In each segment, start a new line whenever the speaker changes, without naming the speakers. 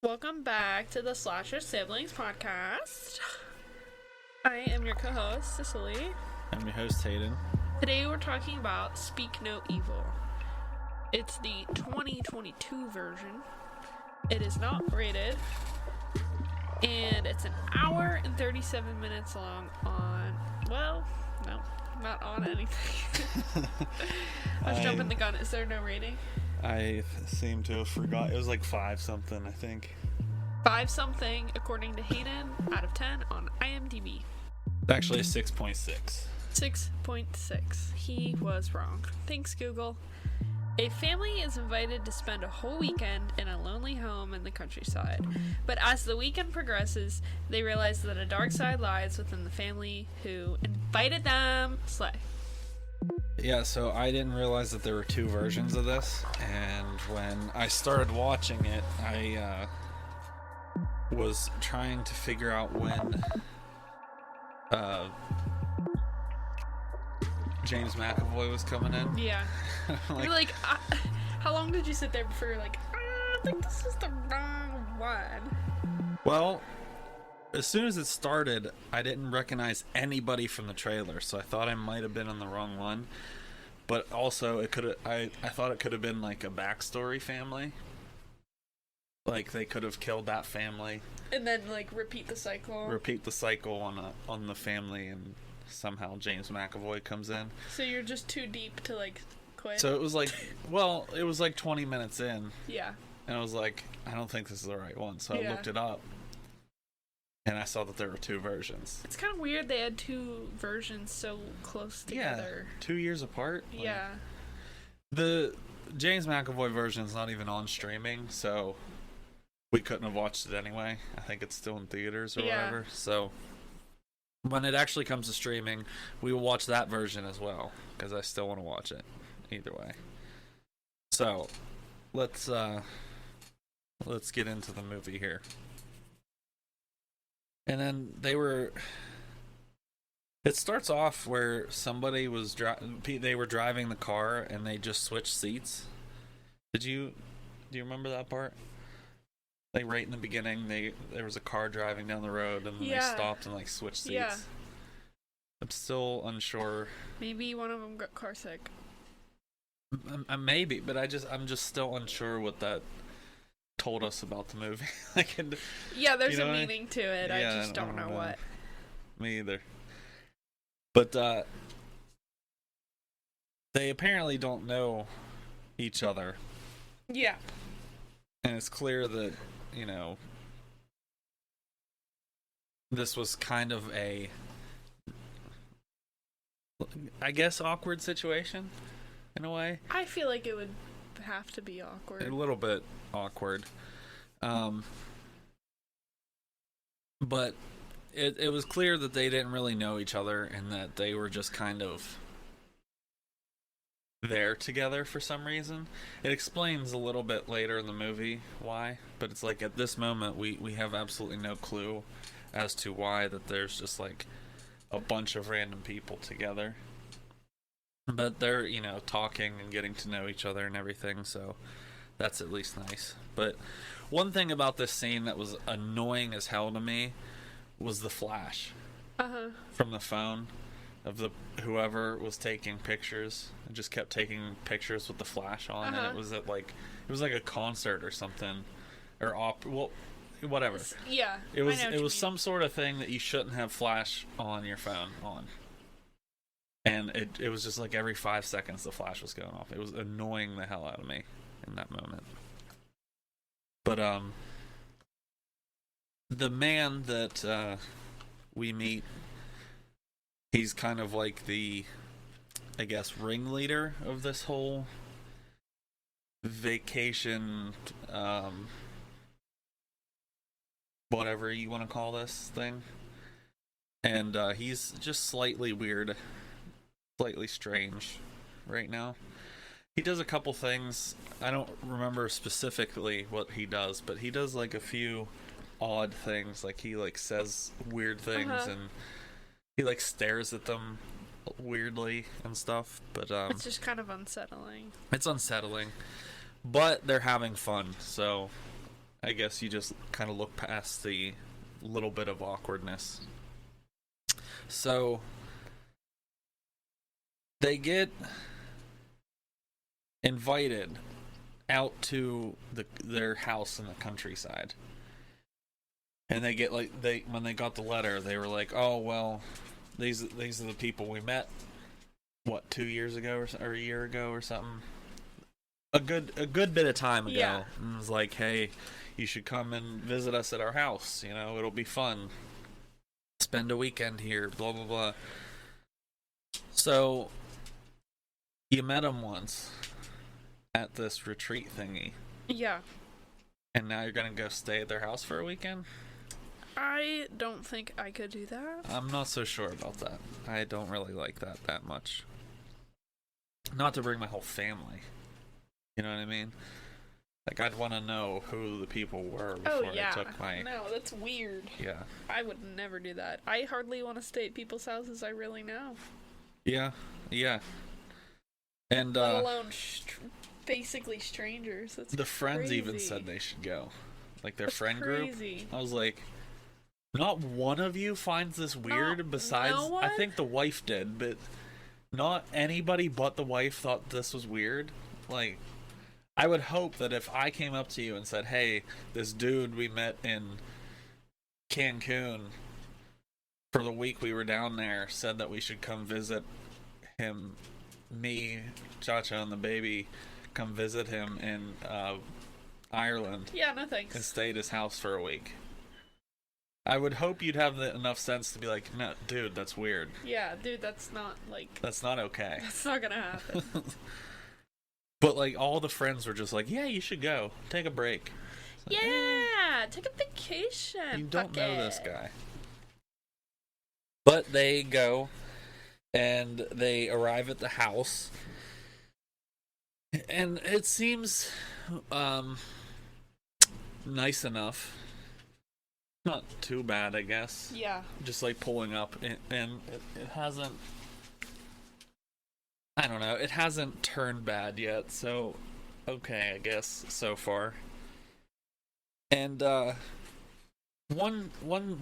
Welcome back to the Slasher Siblings podcast. I am your co-host, Cicely.
I'm your host, Hayden.
Today we're talking about Speak No Evil. It's the 2022 version. It is not rated. And it's an hour and 37 minutes long on, well, no, not on anything. I was jumping the gun. Is there no rating?
I seem to have forgot. It was like 5 something, I think.
5 something, according to Hayden, out of 10 on IMDb.
Actually, 6.6.
6.6. He was wrong. Thanks, Google. A family is invited to spend a whole weekend in a lonely home in the countryside. But as the weekend progresses, they realize that a dark side lies within the family who invited them. Slay.
Yeah, so I didn't realize that there were 2 versions of this, and when I started watching it, I was trying to figure out when James McAvoy was coming in.
Yeah. You're like, how long did you sit there before you're like, I think this is the wrong one?
Well, as soon as it started, I didn't recognize anybody from the trailer, so I thought I might have been on the wrong one. But also, I thought it could have been like a backstory family. Like they could have killed that family,
and then like repeat the cycle
on the family, and somehow James McAvoy comes in.
So you're just too deep to like quit.
So it was like, well, it was like 20 minutes in.
Yeah.
And I was like, I don't think this is the right one. So I looked it up, and I saw that there were 2 versions.
It's kind of weird they had 2 versions so close together.
Yeah, 2 years apart.
Yeah.
The James McAvoy version is not even on streaming, so we couldn't have watched it anyway. I think it's still in theaters or whatever. So when it actually comes to streaming, we will watch that version as well, because I still want to watch it either way. So let's get into the movie here. And then it starts off where somebody was they were driving the car and they just switched seats. Do you remember that part? Like right in the beginning, there was a car driving down the road and then they stopped and like switched seats. Yeah. I'm still unsure.
Maybe one of them got car sick.
Maybe, but I'm just still unsure what that told us about the movie.
There's a meaning to it. I just don't know what.
Me either. But they apparently don't know each other.
Yeah.
And it's clear that, this was kind of a, I guess, awkward situation in a way.
I feel like it would have to be awkward.
A little bit awkward. But it was clear that they didn't really know each other and that they were just kind of there together for some reason. It explains a little bit later in the movie why, but it's like at this moment we have absolutely no clue as to why, that there's just like a bunch of random people together. But they're, talking and getting to know each other and everything, so that's at least nice. But one thing about this scene that was annoying as hell to me was the flash from the phone of whoever was taking pictures, and just kept taking pictures with the flash on, and it was like a concert or something, or whatever.
Yeah,
it was some sort of thing that you shouldn't have flash on your phone on. And it was just like every 5 seconds the flash was going off. It was annoying the hell out of me in that moment. But the man that we meet, he's kind of like the, I guess, ringleader of this whole vacation, whatever you want to call this thing. And he's just slightly weird, slightly strange right now. He does a couple things. I don't remember specifically what he does, but he does like a few odd things. Like he like says weird things and he like stares at them weirdly and stuff. But
it's just kind of unsettling.
It's unsettling, but they're having fun, so I guess you just kind of look past the little bit of awkwardness. So they get invited out to their house in the countryside. And they get like when they got the letter, they were like, "Oh well, these are the people we met. What, 2 years ago or a year ago or something? A good bit of time ago."
Yeah.
And it was like, "Hey, you should come and visit us at our house. You know, it'll be fun. Spend a weekend here. Blah blah blah." So you met them once at this retreat thingy,
Yeah.
and now you're gonna go stay at their house for a weekend?
I don't think I could do that.
I'm not so sure about that. I don't really like that much. Not to bring my whole family. You know what I mean? Like, I'd want to know who the people were before
Oh, yeah.
I took my...
No, that's weird.
Yeah.
I would never do that. I hardly want to stay at people's houses I really know.
Yeah. And,
Let alone basically strangers. That's
the friends even
crazy.
said they should go. Like, their
That's
friend
crazy.
group. I was like, not one of you finds this weird besides...
no one?
I think the wife did, but not anybody but the wife thought this was weird. Like... I would hope that if I came up to you and said, "Hey, this dude we met in Cancun for the week we were down there said that we should come visit him, me, Chacha, and the baby, come visit him in Ireland
Yeah, no
and
thanks.
stay at his house for a week." I would hope you'd have enough sense to be like, "No, dude, that's weird.
Yeah, dude, that's not, like...
That's not okay."
That's not gonna happen.
But, like, all the friends were just like, "Yeah, you should go. Take a break." Like,
Yeah, take a vacation.
you don't
Fuck
know
it.
this guy. But they go, and they arrive at the house. And it seems nice enough. Not too bad, I guess.
Yeah.
Just, like, pulling up. And it hasn't... I don't know. It hasn't turned bad yet, so okay, I guess so far. And one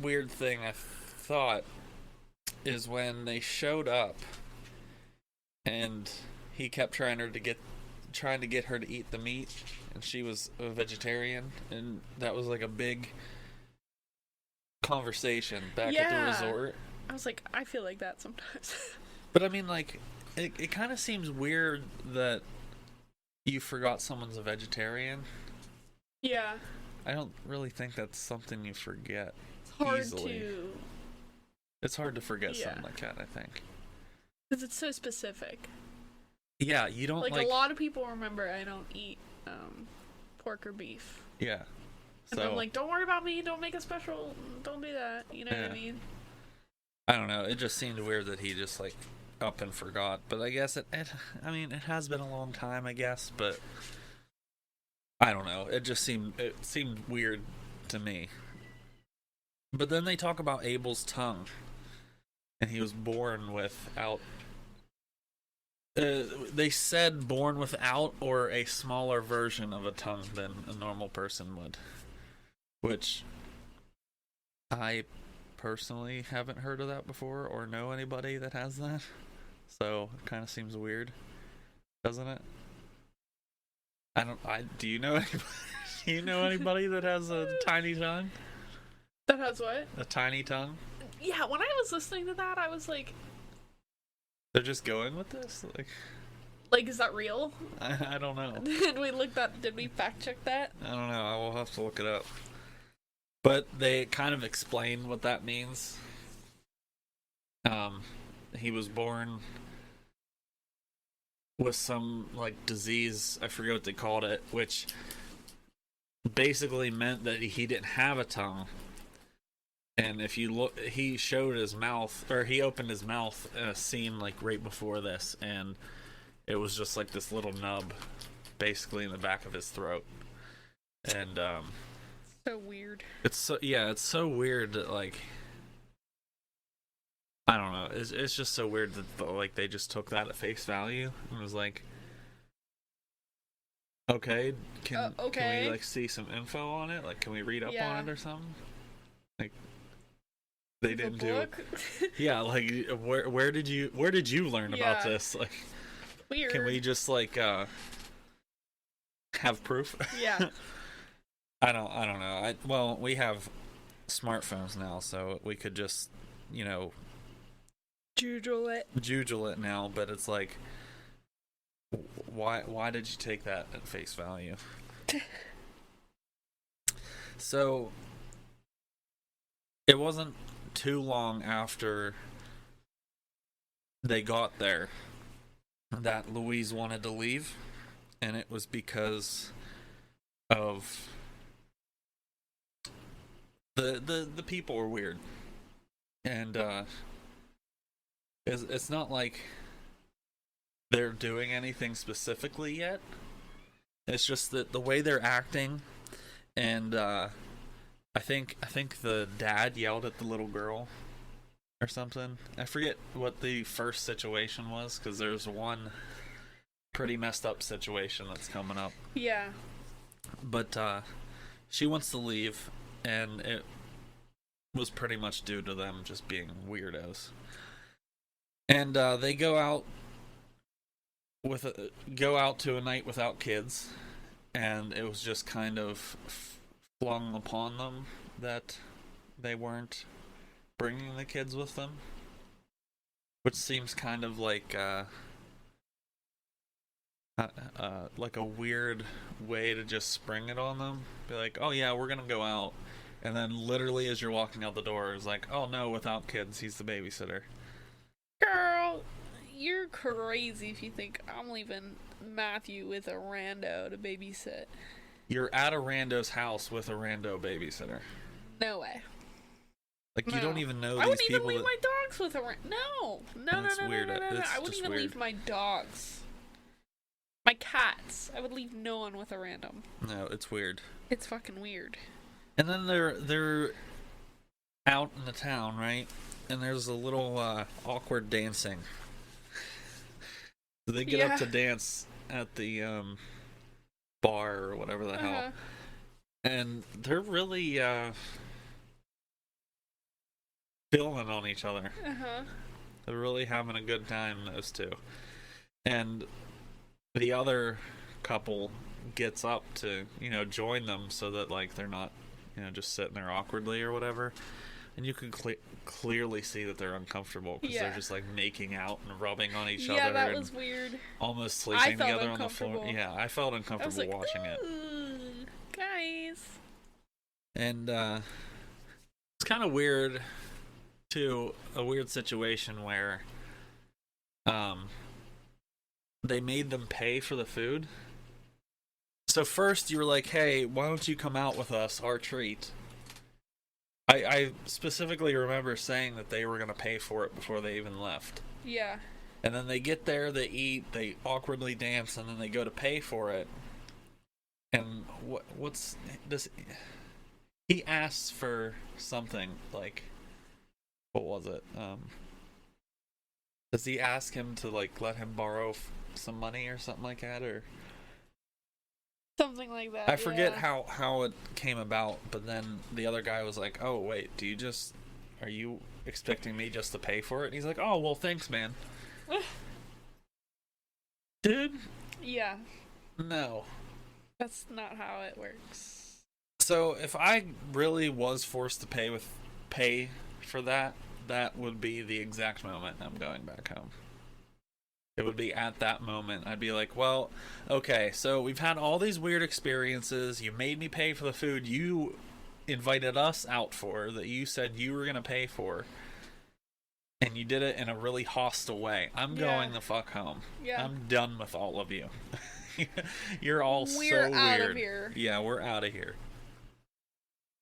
weird thing I thought is when they showed up, and he kept trying to get her to eat the meat, and she was a vegetarian, and that was like a big conversation back at the resort.
I was like, I feel like that sometimes.
But I mean, like, it kind of seems weird that you forgot someone's a vegetarian.
Yeah.
I don't really think that's something you forget
It's hard
easily. It's hard to forget something like that, I think.
Because it's so specific.
Yeah, you don't
Like, a lot of people remember I don't eat pork or beef.
Yeah.
And I'm like, don't worry about me, don't make a special, don't do that. You know what I mean?
I don't know. It just seemed weird that he just, like, up and forgot. But I guess it has been a long time, I guess, but I don't know. It seemed weird to me. But then they talk about Abel's tongue, and he was born without. They said born without or a smaller version of a tongue than a normal person would, which I personally haven't heard of that before or know anybody that has that. So it kind of seems weird, doesn't it? Do you know anybody? Do you know anybody that has a tiny tongue?
That has what?
A tiny tongue?
Yeah, when I was listening to that, I was like...
They're just going with this?
Like, is that real?
I don't know.
Did we fact check that?
I don't know. I will have to look it up. But they kind of explain what that means. He was born with some, like, disease, I forget what they called it, which basically meant that he didn't have a tongue. And if you look, he showed his mouth, or he opened his mouth in a scene, like, right before this, and it was just, like, this little nub, basically, in the back of his throat. And,
So weird.
it's so weird that, like, I don't know. It's just so weird that, like, they just took that at face value and was like, Okay, can
okay.
we like see some info on it? Like, can we read up
Yeah.
on it or something? Like, they
The
didn't
book?
do. Yeah, like where did you learn about
Yeah.
this? Like,
Weird.
can we just like have proof?
Yeah.
I don't know. Well, we have smartphones now, so we could just,
Jujule it.
jujule it now. But it's like, why did you take that at face value? So it wasn't too long after they got there that Louise wanted to leave, and it was because of the people were weird, and it's not like they're doing anything specifically yet. It's just that the way they're acting, and I think the dad yelled at the little girl or something. I forget what the first situation was, because there's one pretty messed up situation that's coming up.
Yeah.
But she wants to leave, and it was pretty much due to them just being weirdos. And they go out to a night without kids, and it was just kind of flung upon them that they weren't bringing the kids with them, which seems kind of like a weird way to just spring it on them. Be like, oh yeah, we're gonna go out, and then literally as you're walking out the door, it's like, oh no, without kids, he's the babysitter.
Girl, you're crazy if you think I'm leaving Matthew with a rando to babysit.
You're at a rando's house with a rando babysitter.
No way.
Like, you don't even know
I
these
wouldn't even
people.
leave my dogs with a No. No.
That's weird.
No.
It's
I wouldn't
just
even
weird.
leave my dogs. My cats. I would leave no one with a random.
No, it's weird.
It's fucking weird.
And then they're out in the town, right? And there's a little awkward dancing. So they get up to dance at the bar or whatever the hell. And they're really feeling on each other. They're really having a good time, those two. And the other couple gets up to, join them so that, like, they're not, just sitting there awkwardly or whatever. And you can clearly see that they're uncomfortable because they're just, like, making out and rubbing on each other.
Yeah, that was weird.
Almost sleeping together on the floor. Yeah, I felt uncomfortable watching it.
Guys.
And it's kind of weird, too, a weird situation where they made them pay for the food. So first you were like, hey, why don't you come out with us, our treat? I specifically remember saying that they were going to pay for it before they even left.
Yeah.
And then they get there, they eat, they awkwardly dance, and then they go to pay for it. And what's this? He asks for something, like, what was it? Does he ask him to, like, let him borrow some money or something like that, or
something like that?
I forget how it came about, but then the other guy was like, oh wait, are you expecting me just to pay for it? And he's like, oh well, thanks, man. Dude?
Yeah.
No.
That's not how it works.
So if I really was forced to pay for that would be the exact moment I'm going back home. It would be at that moment. I'd be like, well, okay, so we've had all these weird experiences. You made me pay for the food you invited us out for, that you said you were going to pay for. And you did it in a really hostile way. I'm going the fuck home. Yeah. I'm done with all of you. You're all so weird. We're out of here. Yeah, we're out of here.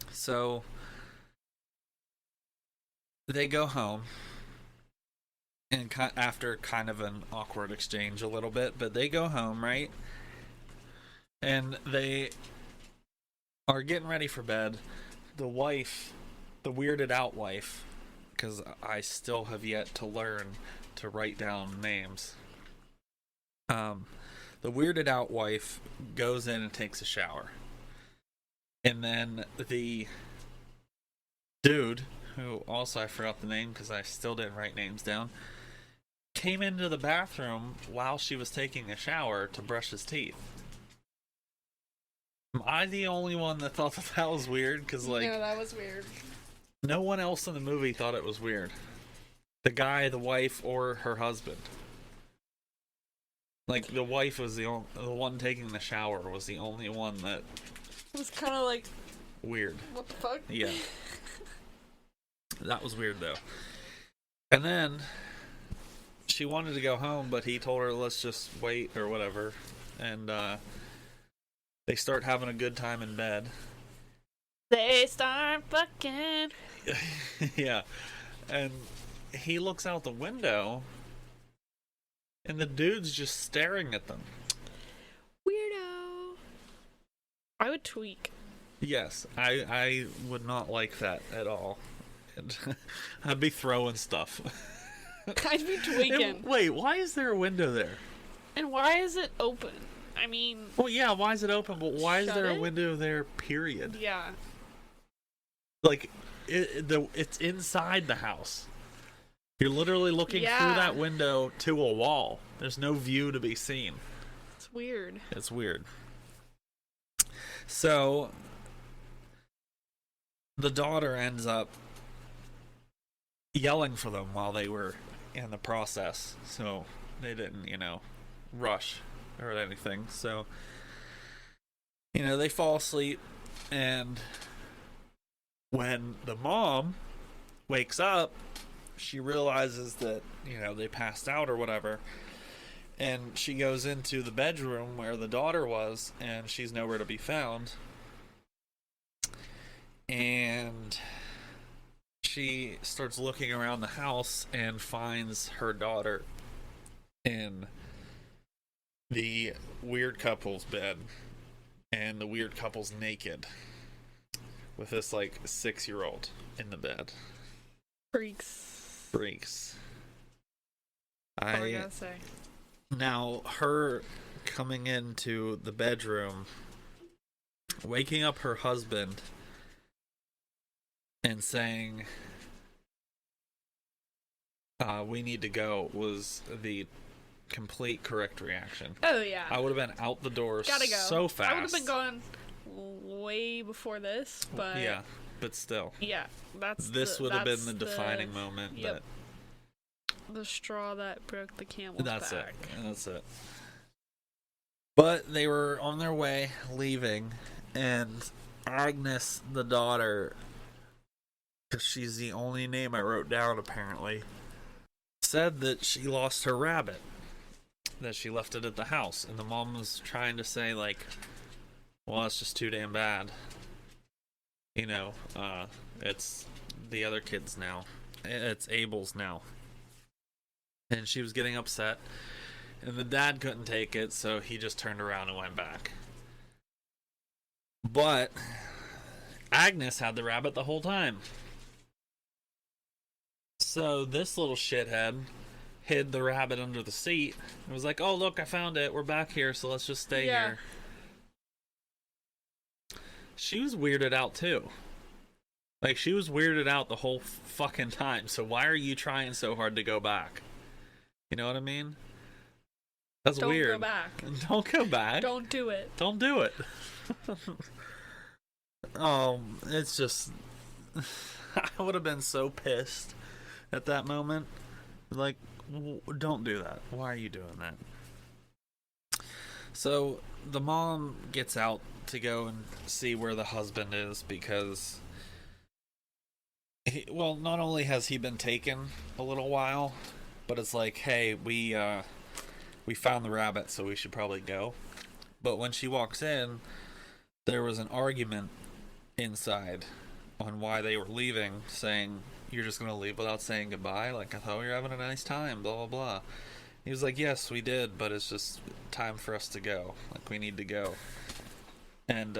So they go home. And after kind of an awkward exchange a little bit, but they go home, right? And they are getting ready for bed. The wife, the weirded out wife, because I still have yet to learn to write down names. the weirded out wife goes in and takes a shower. And then the dude, who also I forgot the name because I still didn't write names down, came into the bathroom while she was taking a shower to brush his teeth. Am I the only one that thought that was weird? Because, like,
no, that was weird.
No one else in the movie thought it was weird. The guy, the wife, or her husband. Like, the wife was the one taking the shower was the only one that...
It was kind of like...
Weird.
What the fuck?
Yeah. That was weird, though. And then, she wanted to go home, but he told her, let's just wait, or whatever. And, they start having a good time in bed.
They start fucking.
Yeah. And he looks out the window, and the dude's just staring at them.
Weirdo. I would tweak.
Yes, I would not like that at all. And I'd be throwing stuff.
I'd be tweaking.
Wait, why is there a window there?
And why is it open? I mean...
Well, yeah, why is it open? But why is there a
it?
window there, period?
Yeah.
Like, it's inside the house. You're literally looking through that window to a wall. There's no view to be seen.
It's weird.
It's weird. So, the daughter ends up yelling for them while they were in the process. So, they didn't, rush or anything. So, they fall asleep, and when the mom wakes up, she realizes that, they passed out or whatever, and she goes into the bedroom where the daughter was, and she's nowhere to be found. And she starts looking around the house and finds her daughter in the weird couple's bed, and the weird couple's naked with this 6-year-old in the bed. Freaks.
I gotta say.
Now, her coming into the bedroom, waking up her husband, and saying, we need to go, was the complete correct reaction.
Oh, yeah.
I would have been out the door
Gotta go.
so fast.
I would have been going way before this, but...
Yeah, but still.
Yeah,
This would have been the defining moment.
Yep. The straw that broke the camel's
That's
back.
That's it. But they were on their way, leaving, and Agnes, the daughter, because she's the only name I wrote down apparently, said that she lost her rabbit, that she left it at the house, and the mom was trying to say, well, it's just too damn bad. It's the other kids now. It's Abel's now. And she was getting upset, and the dad couldn't take it, so he just turned around and went back. But Agnes had the rabbit the whole time. So this little shithead hid the rabbit under the seat and was like, oh, look, I found it. We're back here, so let's just stay here. She was weirded out, too. She was weirded out the whole fucking time, so why are you trying so hard to go back? You know what I mean? That's weird.
Don't go back.
Don't go back.
Don't do it.
Don't do it. It's just... I would have been so pissed at that moment. Don't do that. Why are you doing that? So, the mom gets out to go and see where the husband is because... not only has he been taken a little while, but it's hey, we found the rabbit, so we should probably go. But when she walks in, there was an argument inside on why they were leaving, saying, you're just gonna leave without saying goodbye? I thought we were having a nice time, blah, blah, blah. He was like, yes, we did, but it's just time for us to go. We need to go. And,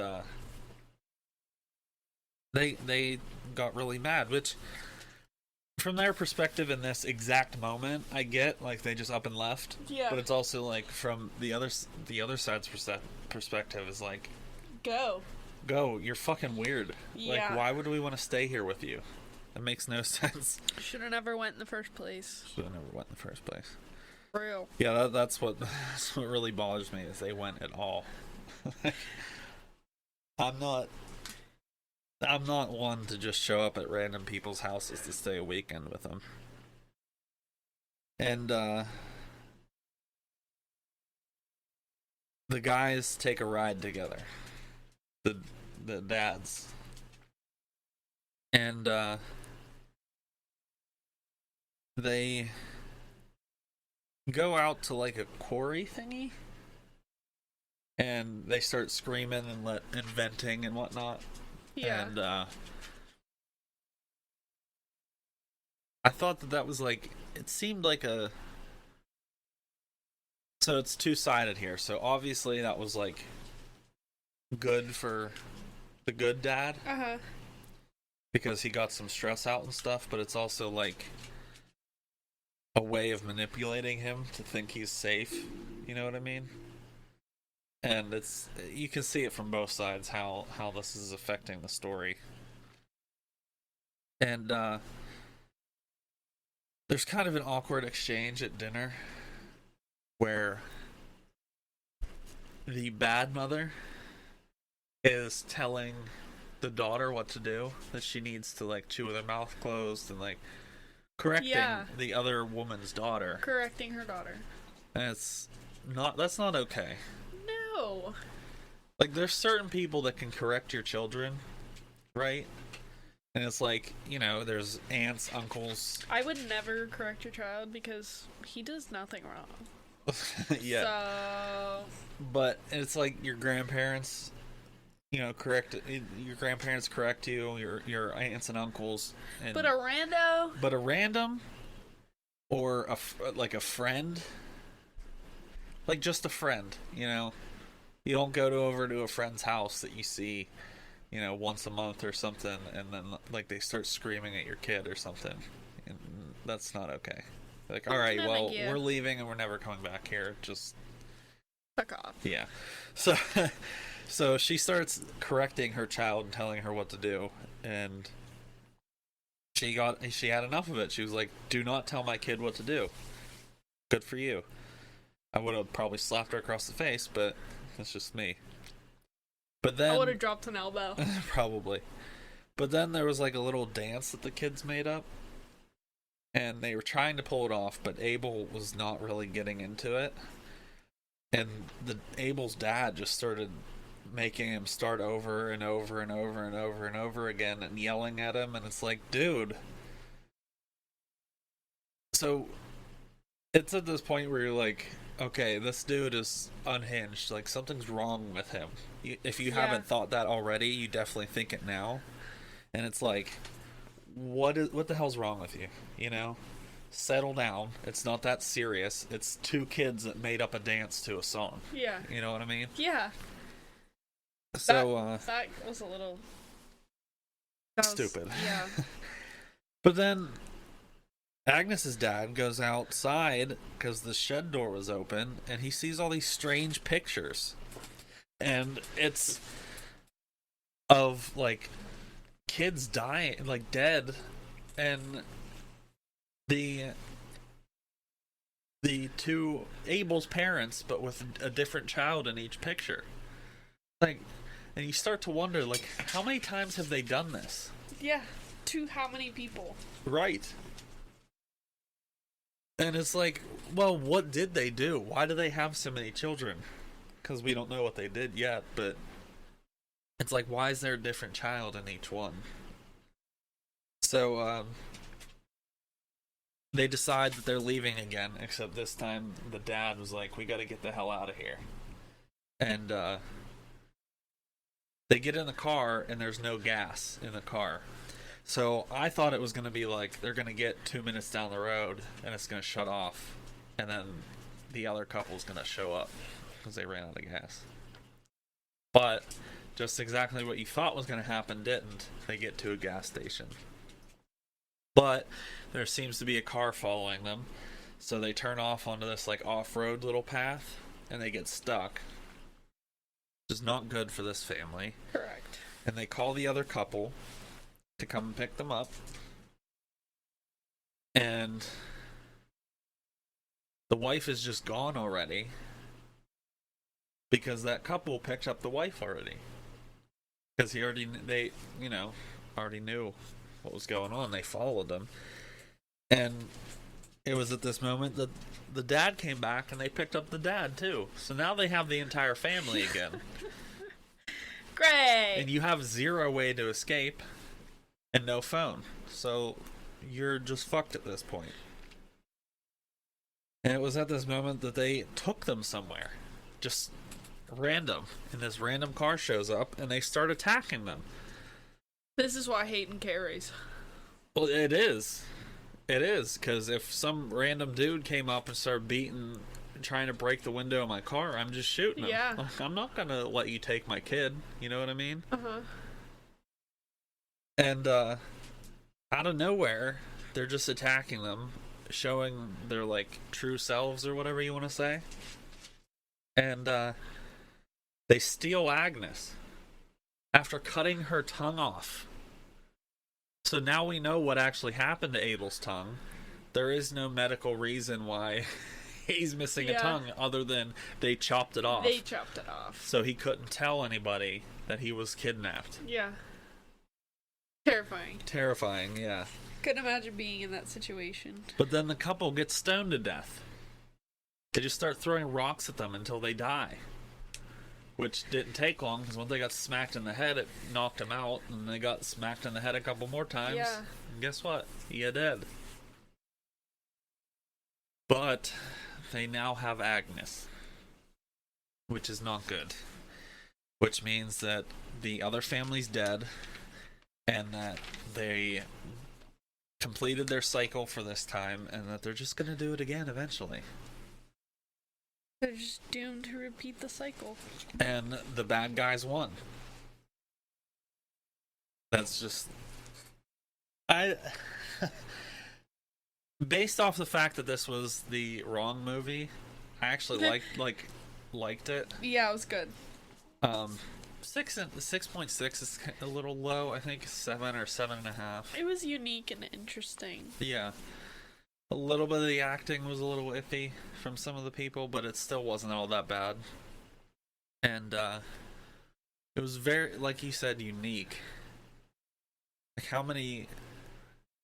they got really mad, which from their perspective in this exact moment, I get like they just up and left.
Yeah.
But it's also like from the other side's perspective is like,
Go.
you're fucking weird.
Yeah.
Like, why would we want to stay here with you? That makes no sense.
Should have never went in the first place.
Should have never went in the first place.
Real.
Yeah, that's what really bothers me is they went at all. I'm not one to just show up at random people's houses to stay a weekend with them. And the guys take a ride together. The dads. And they go out to like a quarry thingy. And they start screaming and venting and whatnot.
Yeah.
And I thought that was like, it seemed like a. So it's two-sided here. So obviously that was like good for the good dad.
Uh-huh.
Because he got some stress out and stuff, but it's also like a way of manipulating him to think he's safe. You know what I mean? And it's, you can see it from both sides how this is affecting the story. And there's kind of an awkward exchange at dinner where the bad mother is telling the daughter what to do, that she needs to like chew with her mouth closed and like correcting the other woman's daughter.
Correcting her daughter.
And that's not okay.
No.
Like, there's certain people that can correct your children, right? And it's like, you know, there's aunts, uncles.
I would never correct your child because he does nothing wrong.
Yeah.
So.
But it's like your grandparents, you know, your grandparents correct you, your aunts and uncles.
But a
random, or like a friend, like just a friend, you know. You don't go over to a friend's house that you see, you know, once a month or something, and then like they start screaming at your kid or something. And that's not okay. Like, all right, well, we're leaving and we're never coming back here. Just
fuck off.
Yeah. So she starts correcting her child and telling her what to do, and she had enough of it. She was like, "Do not tell my kid what to do. Good for you." I would have probably slapped her across the face, but that's just me. But then
I would have dropped an elbow.
Probably. But then there was like a little dance that the kids made up, and they were trying to pull it off, but Abel was not really getting into it. And Abel's dad just started making him start over and over and over and over and over again and yelling at him, and it's like, dude. So it's at this point where you're like, okay, this dude is unhinged. Like, something's wrong with him. If you haven't thought that already, you definitely think it now. And it's like, what the hell's wrong with you? You know? Settle down. It's not that serious. It's two kids that made up a dance to a song.
Yeah.
You know what I mean?
Yeah.
So,
that was a little
stupid.
Yeah.
But then Agnes's dad goes outside because the shed door was open, and he sees all these strange pictures. And it's of, like, kids dying, like, dead, and the two Abel's parents, but with a different child in each picture. Like, and you start to wonder, like, how many times have they done this?
Yeah. To how many people?
Right. And it's like, well, what did they do? Why do they have so many children? Because we don't know what they did yet, but it's like, why is there a different child in each one? So, they decide that they're leaving again, except this time the dad was like, we gotta get the hell out of here. And, they get in the car, and there's no gas in the car. So I thought it was going to be like, they're going to get 2 minutes down the road, and it's going to shut off, and then the other couple's going to show up, because they ran out of gas. But just exactly what you thought was going to happen didn't. They get to a gas station. But there seems to be a car following them. So they turn off onto this like off-road little path and they get stuck. Which is not good for this family.
Correct.
And they call the other couple to come and pick them up. And the wife is just gone already. Because that couple picked up the wife already. Because they already knew what was going on. They followed them. And it was at this moment that the dad came back and they picked up the dad too. So now they have the entire family again.
Great!
And you have zero way to escape and no phone. So you're just fucked at this point. And it was at this moment that they took them somewhere. Just random. And this random car shows up and they start attacking them.
This is why Hayden carries.
Well, it is. It is, because if some random dude came up and started beating, trying to break the window of my car, I'm just shooting him.
Yeah.
I'm not going to let you take my kid. You know what I mean?
Uh-huh.
And out of nowhere, they're just attacking them, showing their, like, true selves or whatever you want to say. And they steal Agnes after cutting her tongue off. So now we know what actually happened to Abel's tongue. There is no medical reason why he's missing a tongue other than they chopped it off.
They chopped it off.
So he couldn't tell anybody that he was kidnapped.
Yeah. Terrifying.
Terrifying, yeah.
Couldn't imagine being in that situation.
But then the couple gets stoned to death. They just start throwing rocks at them until they die. Which didn't take long, because when they got smacked in the head, it knocked him out, and they got smacked in the head a couple more times.
Yeah.
And guess what? He dead. But they now have Agnes, which is not good. Which means that the other family's dead, and that they completed their cycle for this time, and that they're just going to do it again eventually.
They're just doomed to repeat the cycle.
And the bad guys won. That's just... Based off the fact that this was the wrong movie, I actually liked it.
Yeah, it was good.
6.6 is a little low. I think 7 or 7.5.
It was unique and interesting.
Yeah. A little bit of the acting was a little iffy from some of the people, but it still wasn't all that bad. And it was very, like you said, unique. Like, how many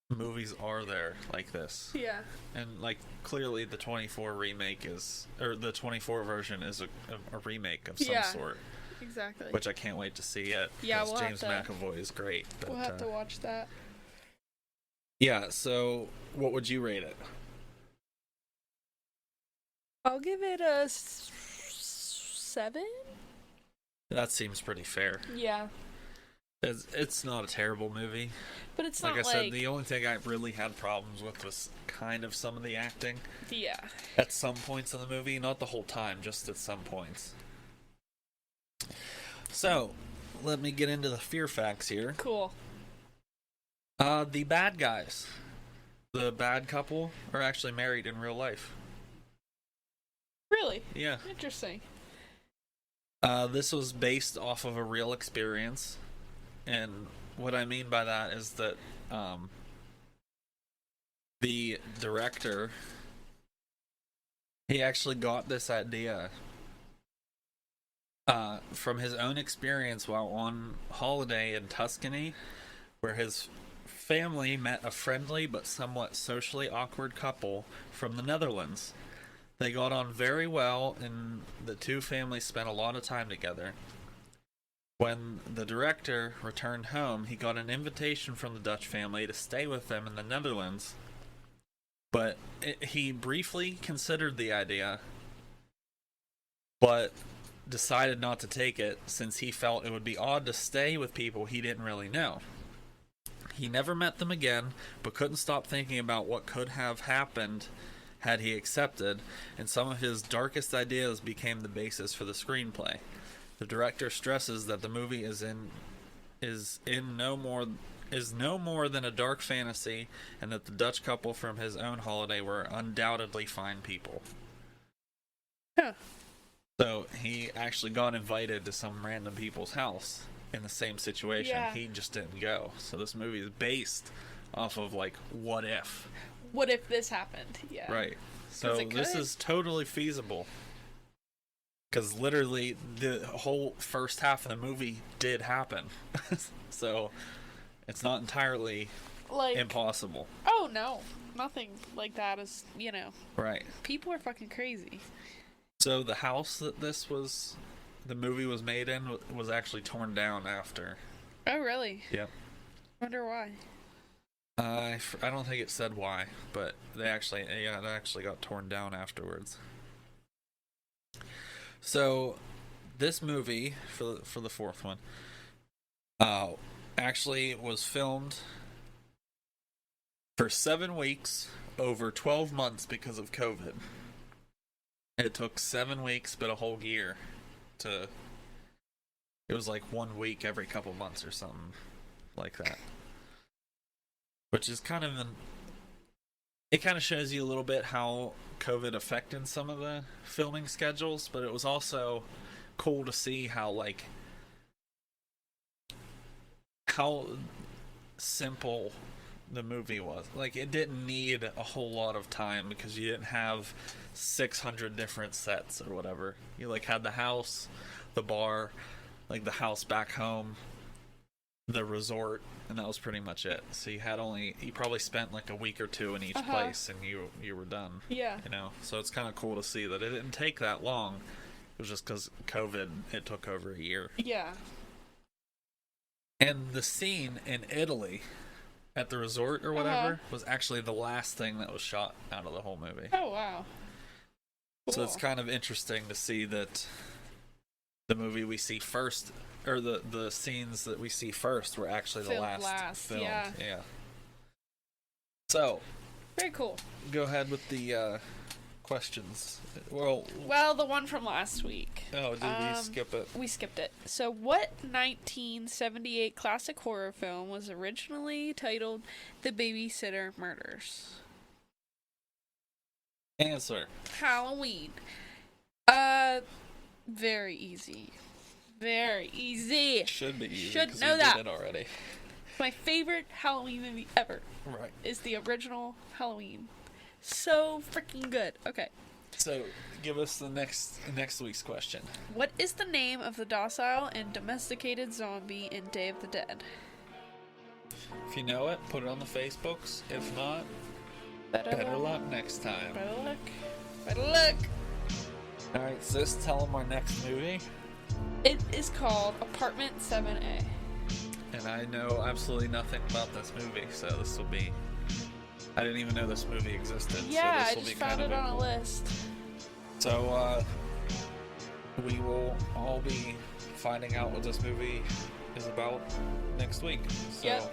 movies are there like this?
Yeah.
And, like, clearly the 24 remake is, or the 24 version is a remake of some sort.
Exactly.
Which I can't wait to see it.
Yeah,
because
we'll
James
have to,
McAvoy is great. But,
we'll have to watch that.
Yeah, so what would you rate it?
I'll give it a 7.
That seems pretty fair.
Yeah.
It's not a terrible movie.
But it's
like
not
I said, the only thing I really had problems with was kind of some of the acting.
Yeah.
At some points in the movie, not the whole time, just at some points. So, let me get into the fear facts here.
Cool.
The bad guys, the bad couple, are actually married in real life.
Really?
Yeah.
Interesting.
This was based off of a real experience. And what I mean by that is that the director, he actually got this idea from his own experience while on holiday in Tuscany, where his family met a friendly but somewhat socially awkward couple from the Netherlands. They got on very well, and the two families spent a lot of time together. When the director returned home, he got an invitation from the Dutch family to stay with them in the Netherlands. But he briefly considered the idea, but decided not to take it since he felt it would be odd to stay with people he didn't really know. He never met them again, but couldn't stop thinking about what could have happened had he accepted, and some of his darkest ideas became the basis for the screenplay. The director stresses that the movie is in no more is no more than a dark fantasy, and that the Dutch couple from his own holiday were undoubtedly fine people.
Huh.
So he actually got invited to some random people's house in the same situation.
Yeah.
He just didn't go. So this movie is based off of, like, what if.
What if this happened? Yeah.
Right. So
it
this
could.
is totally feasible. Because literally the whole first half of the movie did happen. So it's not entirely
Like,
impossible.
oh no, nothing like that is, you know,
Right.
people are fucking crazy.
So the house that the movie was made in was actually torn down after.
Oh really?
Yep.
Wonder why.
I don't think it said why, but it actually got torn down afterwards. So this movie for the fourth one actually was filmed for 7 weeks over 12 months because of COVID. It took 7 weeks, but a whole year to. It was like 1 week every couple months or something like that. Which is kind of it kind of shows you a little bit how COVID affected some of the filming schedules, but it was also cool to see how simple the movie was. Like, it didn't need a whole lot of time because you didn't have 600 different sets or whatever. You had the house, the bar, like the house back home, the resort, and that was pretty much it. So you probably spent like a week or two in each place, and you were done.
Yeah.
So it's kind of cool to see that it didn't take that long. It was just because COVID, it took over a year.
Yeah.
And the scene in Italy at the resort or whatever was actually the last thing that was shot out of the whole movie.
Oh wow. Cool.
So it's kind of interesting to see that the movie we see first, or the scenes that we see first, were actually the last filmed. Yeah. So,
very cool.
Go ahead with the questions. Well,
the one from last week.
Oh, did we skip it?
We skipped it. So, what 1978 classic horror film was originally titled The Babysitter Murders?
Answer.
Halloween. Very easy. Very easy.
Should be easy.
Should know that.
Did it already.
My favorite Halloween movie ever.
Right.
Is the original Halloween. So freaking good. Okay.
So, give us the next week's question.
What is the name of the docile and domesticated zombie in Day of the Dead?
If you know it, put it on the Facebooks. If not, better luck next time.
Better luck. Better luck.
Alright, sis, tell them our next movie.
It is called Apartment 7A.
And I know absolutely nothing about this movie, so this will be... I didn't even know this movie existed.
Yeah,
so this will
I just
be
found
kind
it
of
on a list.
So, we will all be finding out what this movie is about next week. So,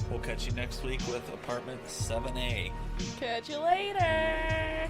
we'll catch you next week with Apartment 7A.
Catch you later!